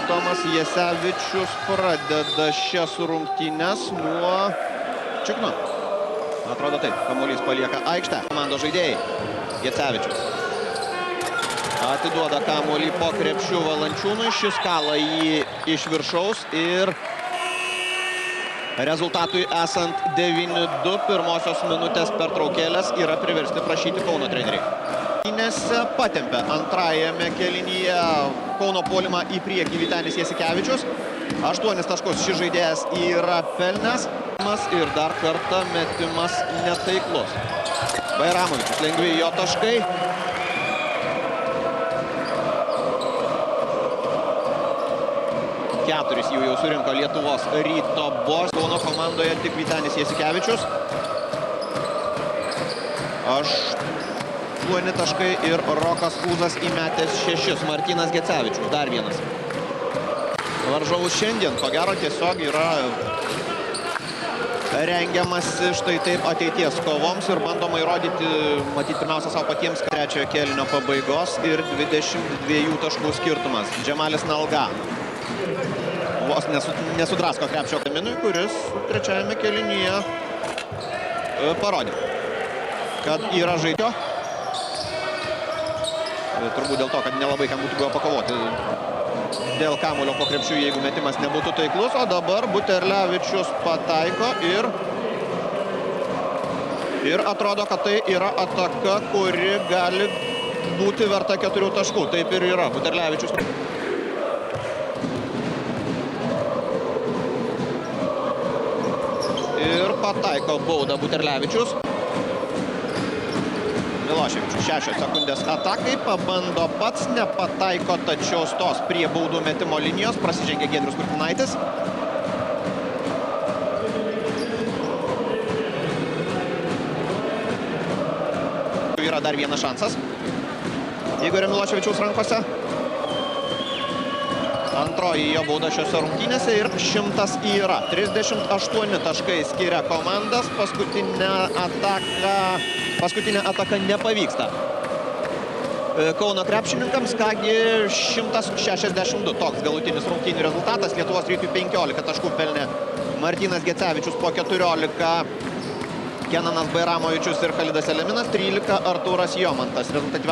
Tomas Jasevičius pradeda šias rungtynes nuo Čiukno. Atrodo taip, kamuolys palieka aikštę. Komandos žaidėjai. Jasevičius atiduoda kamuolį po krepšių Valančiūnui. Šis kala jį iš viršaus ir rezultatui esant 9-2 pirmosios minutės pertraukėlės yra priversti prašyti Kauno treneriai. Inese patempė antrajame kėlinyje Kauno puolimą į priekį Vytenis Jasikevičius. 8 taškus šis žaidėjas yra pelnęs. Ir dar kartą metimas netaiklus. Bairamovičius, lengvi jo taškai. Keturis jų jau surinko Lietuvos Ryto Bos. Kauno komandoje tik Vytenis Jasikevičius. 8 taškai ir Rokas Ūzas įmetęs 6. Martynas Gecevičius, dar vienas. Varžovus šiandien, ko gero, tiesiog yra rengiamas štai taip ateities kovoms ir bandoma įrodyti, matyti pirmiausia savo patiems trečiojo kėlinio pabaigos ir 22 taškų skirtumas. Džemalis Nalga vos nesudrasko krepšio Kaminui, kuris trečiajame kėlinyje parodė, kad yra žaidėjo. Turbūt dėl to, kad nelabai kam būtų buvo pakovoti dėl kamuolio po krepšių, jeigu metimas nebūtų taiklus. O dabar Buterlevičius pataiko ir atrodo, kad tai yra ataka, kuri gali būti verta 4 taškų. Taip ir yra. Buterlevičius ir pataiko baudą Buterlevičius. Miloševičius 6 sekundės atakai, pabando pats, nepataiko, tačiau stos prie baudų metimo linijos, prasižengė Giedrius Kurtinaitis. Yra dar vienas šansas Igorio Miloševičiaus rankose. Antroji jo bauda šiose rungtynėse ir 100 yra. 38 taškai skiria komandas, paskutinė ataka nepavyksta Kauno krepšininkams. Kągi 162 toks galutinis rungtynių rezultatas. Lietuvos Rytui 15 taškų pelnė Martynas Gecevičius, po 14 Kenanas Bairamovičius ir Khalidas Eleminas, 13 Artūras Jomantas. Rezultatyviausias